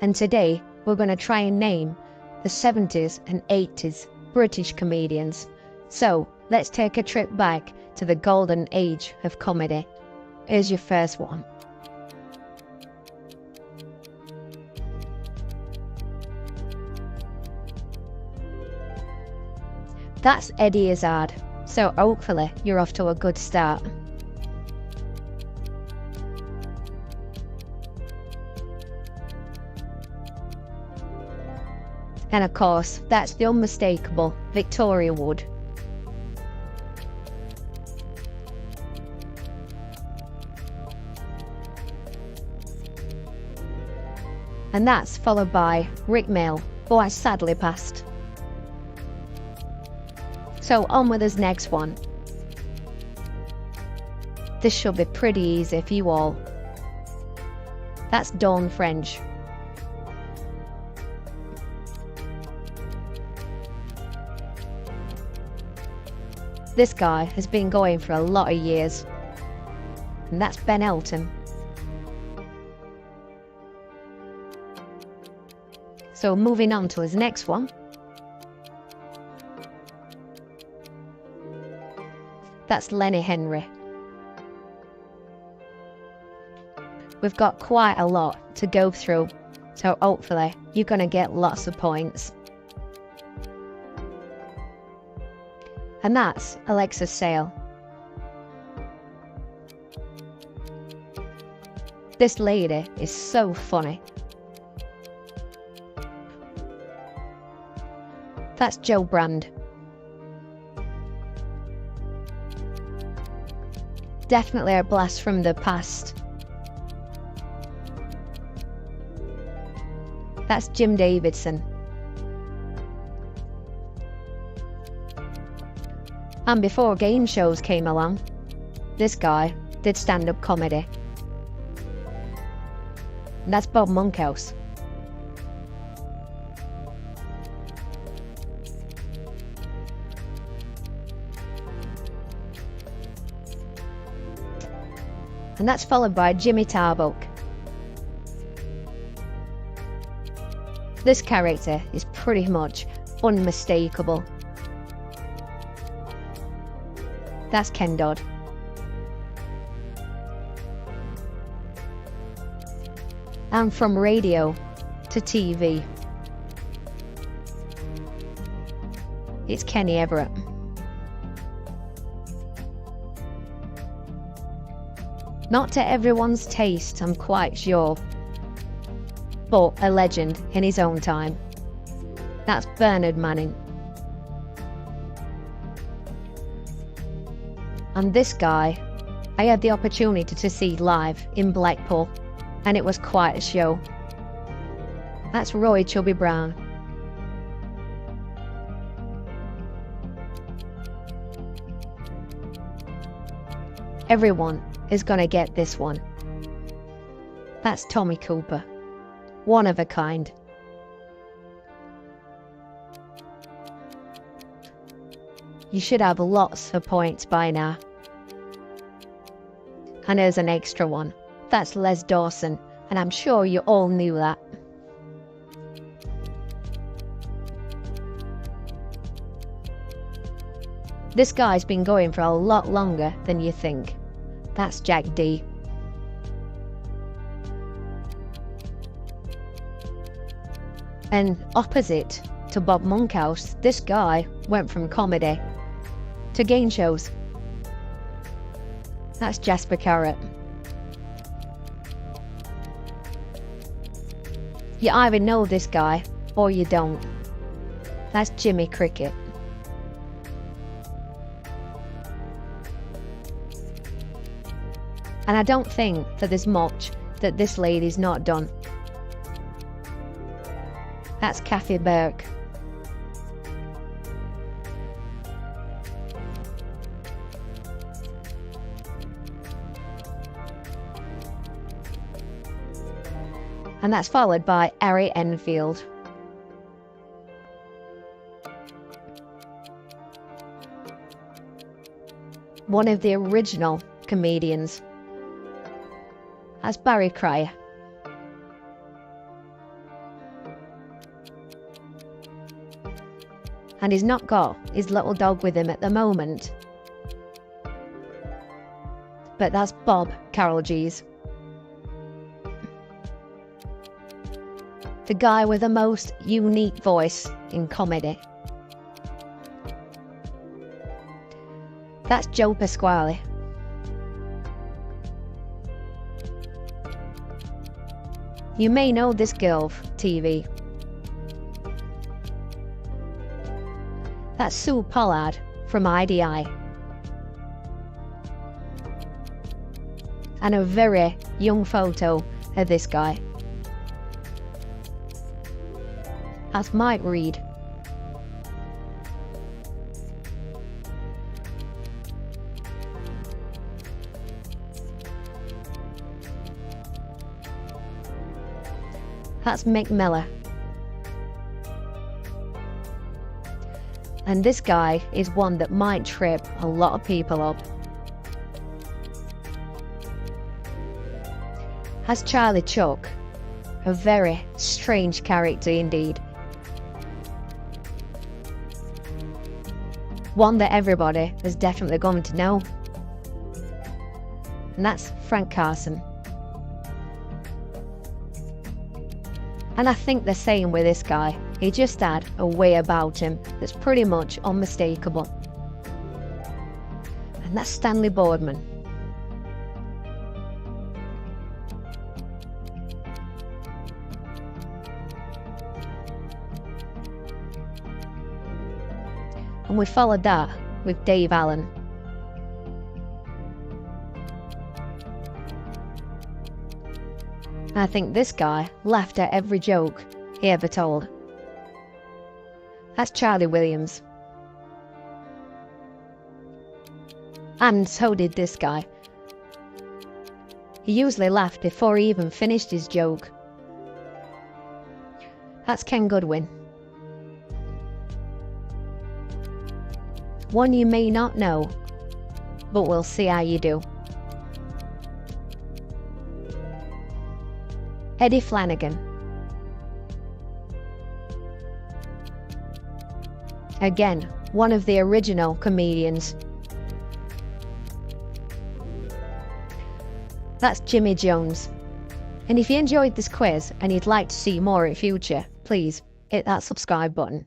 and today we're going to try and name the 70s and 80s British comedians. So let's take a trip back to the golden age of comedy. Here's your first one. That's Eddie Izzard, so hopefully you're off to a good start. And of course, that's the unmistakable Victoria Wood. And that's followed by Rick Mail, who has sadly passed. So on with his next one. This should be pretty easy for you all. That's Dawn French. This guy has been going for a lot of years. And that's Ben Elton. So moving on to his next one. That's Lenny Henry. We've got quite a lot to go through, so hopefully you're going to get lots of points. And that's Alexis Sale. This lady is so funny. That's Joe Brand. Definitely a blast from the past. That's Jim Davidson. And before game shows came along, this guy did stand-up comedy. And that's Bob Monkhouse. And that's followed by Jimmy Tarbuck. This character is pretty much unmistakable. That's Ken Dodd. And from radio to TV, it's Kenny Everett. Not to everyone's taste, I'm quite sure, but a legend in his own time. That's Bernard Manning. And this guy, I had the opportunity to see live in Blackpool, and it was quite a show. That's Roy Chubby Brown. Everyone is gonna get this one. That's Tommy Cooper. One of a kind. You should have lots of points by now. And here's an extra one. That's Les Dawson, and I'm sure you all knew that. This guy's been going for a lot longer than you think. That's Jack D. And opposite to Bob Monkhouse, this guy went from comedy to game shows. That's Jasper Carrot. You either know this guy or you don't. That's Jimmy Cricket. And I don't think that there's much that this lady's not done. That's Kathy Burke. And that's followed by Harry Enfield. One of the original comedians. That's Barry Cryer. and he's not got his little dog with him at the moment. But that's Bob Carol G's. The guy with the most unique voice in comedy. That's Joe Pasquale. You may know this girl from TV. That's Sue Pollard from IDI. And a very young photo of this guy. That's Mike Reed. That's Mick Miller. And this guy is one that might trip a lot of people up. That's Charlie Chuck, a very strange character indeed. One that everybody is definitely going to know. And that's Frank Carson. And I think the same with this guy. He just had a way about him that's pretty much unmistakable. And that's Stanley Boardman. And we followed that with Dave Allen. I think this guy laughed at every joke he ever told. That's Charlie Williams. And so did this guy. He usually laughed before he even finished his joke. That's Ken Goodwin. One you may not know, but we'll see how you do. Eddie Flanagan. Again, one of the original comedians. That's Jimmy Jones. And if you enjoyed this quiz and you'd like to see more in future, please hit that subscribe button.